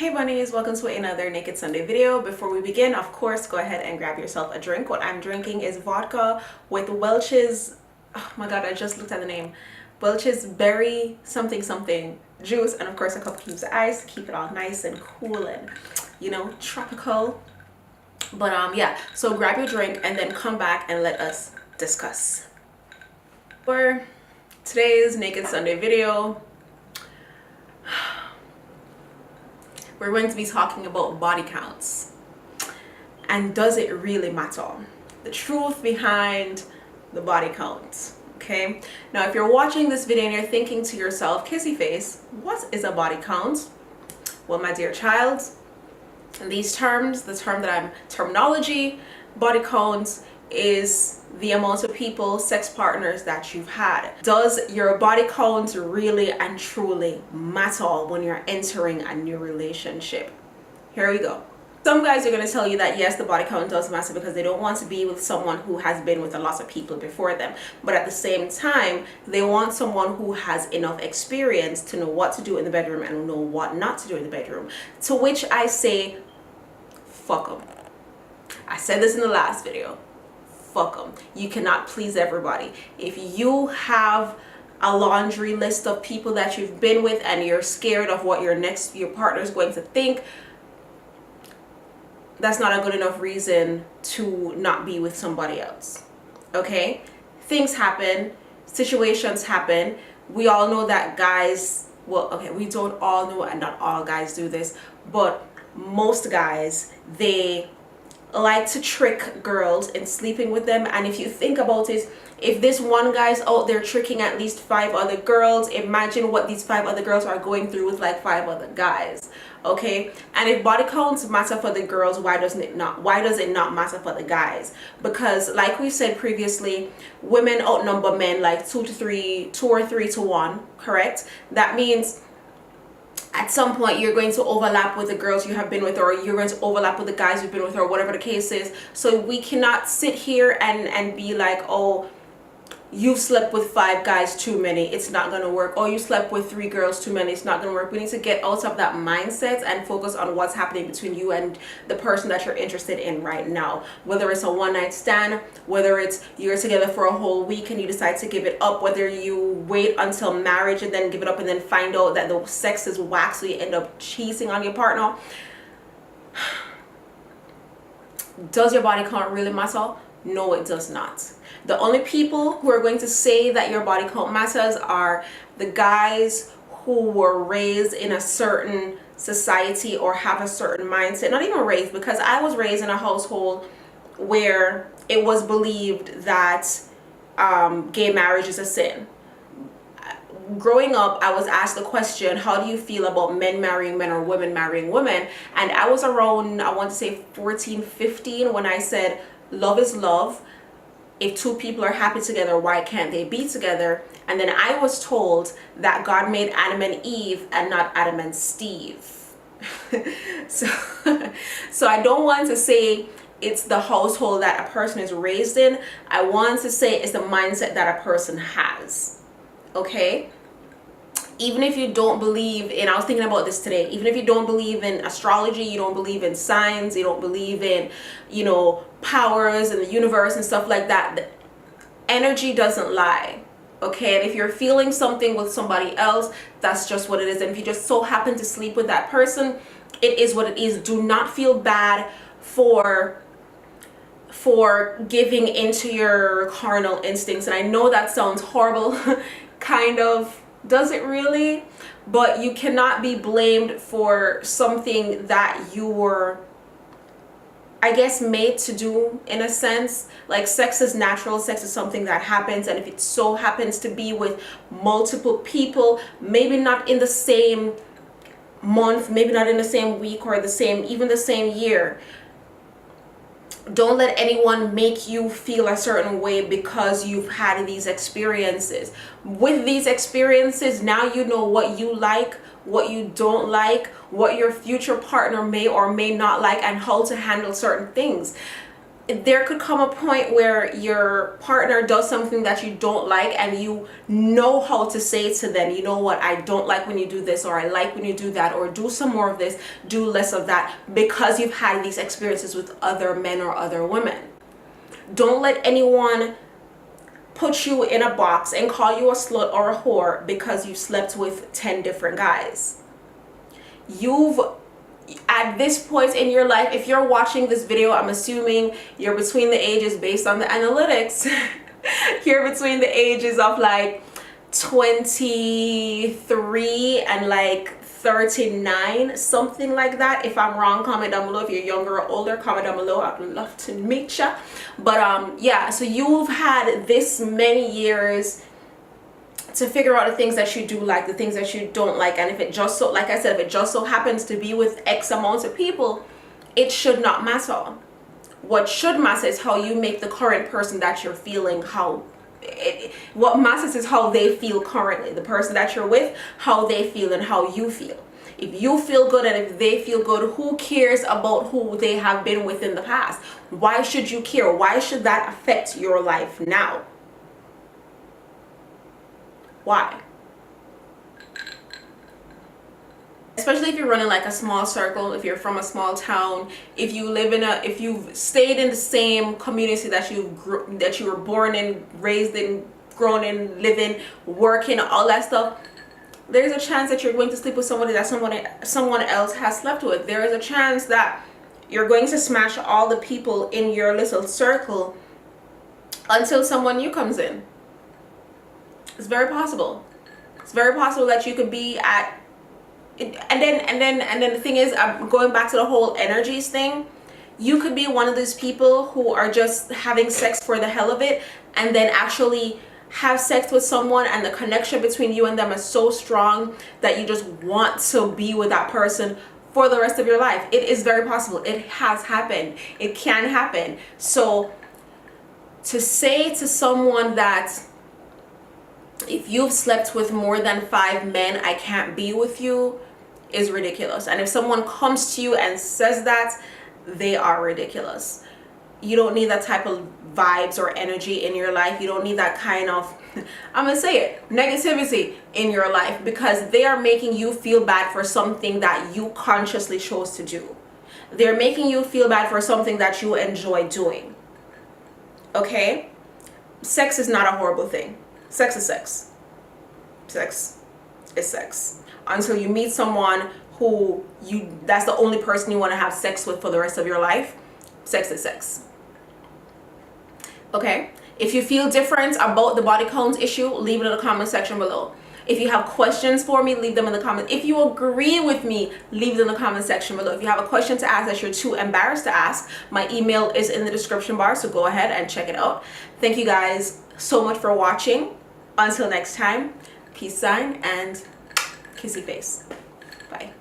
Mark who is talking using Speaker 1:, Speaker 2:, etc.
Speaker 1: Hey bunnies, welcome to another Naked Sunday video. Before we begin, of course, go ahead and grab yourself a drink. What I'm drinking is vodka with Welch's, oh my god, I just looked at the name, Welch's berry something something juice, and of course a couple cubes of ice to keep it all nice and cool and, you know, tropical. But yeah, so grab your drink and then come back and let us discuss. For today's Naked Sunday video, we're going to be talking about body counts and does it really matter? The truth behind the body count. Okay, now if you're watching this video and you're thinking to yourself, Kissy Face, what is a body count? Well, my dear child, these terms, the term that I'm terminology, body count is the amount of people, sex partners that you've had. Does your body count really and truly matter when you're entering a new relationship? Here we go. Some guys are going to tell you that yes, the body count does matter because they don't want to be with someone who has been with a lot of people before them. But at the same time, they want someone who has enough experience to know what to do in the bedroom and know what not to do in the bedroom. To which I say, fuck them. I said this in the last video. Fuck them. You cannot please everybody. If you have a laundry list of people that you've been with and you're scared of what your partner is going to think, that's not a good enough reason to not be with somebody else. Okay? Things happen, situations happen. We all know that guys, well, okay, we don't all know, and not all guys do this, but most guys, they like to trick girls in sleeping with them. And if you think about it, if this one guy's out there tricking at least 5 other girls, imagine what these 5 other girls are going through with like 5 other guys. Okay, and if body counts matter for the girls, why does it not matter for the guys? Because like we said previously, women outnumber men like 2 or 3 to 1, correct? That means at some point you're going to overlap with the girls you have been with, or you're going to overlap with the guys you've been with, or whatever the case is. So we cannot sit here and be like, oh, you've slept with 5 guys too many, it's not going to work. Oh, you slept with 3 girls too many, it's not going to work. We need to get out of that mindset and focus on what's happening between you and the person that you're interested in right now. Whether it's a one-night stand, whether it's you're together for a whole week and you decide to give it up, whether you wait until marriage and then give it up and then find out that the sex is whack, so you end up cheating on your partner. Does your body count really matter? No, it does not. The only people who are going to say that your body count matters are the guys who were raised in a certain society or have a certain mindset. Not even raised, because I was raised in a household where it was believed that gay marriage is a sin. Growing up, I was asked the question, how do you feel about men marrying men or women marrying women? And I was around, I want to say 14, 15 when I said, love is love. If 2 people are happy together, why can't they be together? And then I was told that God made Adam and Eve and not Adam and Steve. so I don't want to say it's the household that a person is raised in. I want to say it's the mindset that a person has. Okay? Even if you don't believe in, I was thinking about this today, even if you don't believe in astrology, you don't believe in signs, you don't believe in, you know, powers and the universe and stuff like that, the energy doesn't lie. Okay? And if you're feeling something with somebody else, that's just what it is. And if you just so happen to sleep with that person, it is what it is. Do not feel bad for giving into your carnal instincts. And I know that sounds horrible, kind of. Does it really? But you cannot be blamed for something that you were, I guess, made to do, in a sense. Like, sex is natural, sex is something that happens, and if it so happens to be with multiple people, maybe not in the same month, maybe not in the same week, or even the same year, don't let anyone make you feel a certain way because you've had these experiences. With these experiences, now you know what you like, what you don't like, what your future partner may or may not like, and how to handle certain things. there could come a point where your partner does something that you don't like, and you know how to say to them, you know what, I don't like when you do this, or I like when you do that, or do some more of this, do less of that, because you've had these experiences with other men or other women. Don't let anyone put you in a box and call you a slut or a whore because you slept with 10 different guys. At this point in your life, if you're watching this video, I'm assuming you're between the ages, based on the analytics, you're between the ages of like 23 and like 39, something like that. If I'm wrong, comment down below. If you're younger or older, comment down below. I'd love to meet you. But yeah, so you've had this many years to figure out the things that you do like, the things that you don't like, and if it just so, like I said, if it just so happens to be with X amount of people, it should not matter. What should matter is how you make the current person that you're feeling, what matters is how they feel currently. The person that you're with, how they feel and how you feel. If you feel good and if they feel good, who cares about who they have been with in the past? Why should you care? Why should that affect your life now? Why? Especially if you're running like a small circle, if you're from a small town, if you've stayed in the same community that you were born in, raised in, grown in, living, working, all that stuff, there's a chance that you're going to sleep with somebody that someone else has slept with. There is a chance that you're going to smash all the people in your little circle until someone new comes in. It's very possible. It's very possible that you could be at, and then the thing is, I'm going back to the whole energies thing. You could be one of those people who are just having sex for the hell of it, and then actually have sex with someone, and the connection between you and them is so strong that you just want to be with that person for the rest of your life. It is very possible. It has happened. It can happen. So to say to someone that if you've slept with more than 5 men, I can't be with you, is ridiculous. And if someone comes to you and says that, they are ridiculous. You don't need that type of vibes or energy in your life. You don't need that kind of, I'm gonna say it, negativity in your life, because they are making you feel bad for something that you consciously chose to do. They're making you feel bad for something that you enjoy doing. Okay? Sex is not a horrible thing. Sex is sex. Sex is sex. Until you meet someone who that's the only person you want to have sex with for the rest of your life, sex is sex. Okay? If you feel different about the body count issue, leave it in the comment section below. If you have questions for me, leave them in the comments. If you agree with me, leave it in the comment section below. If you have a question to ask that you're too embarrassed to ask, my email is in the description bar, so go ahead and check it out. Thank you guys so much for watching. Until next time, peace sign and kissy face. Bye.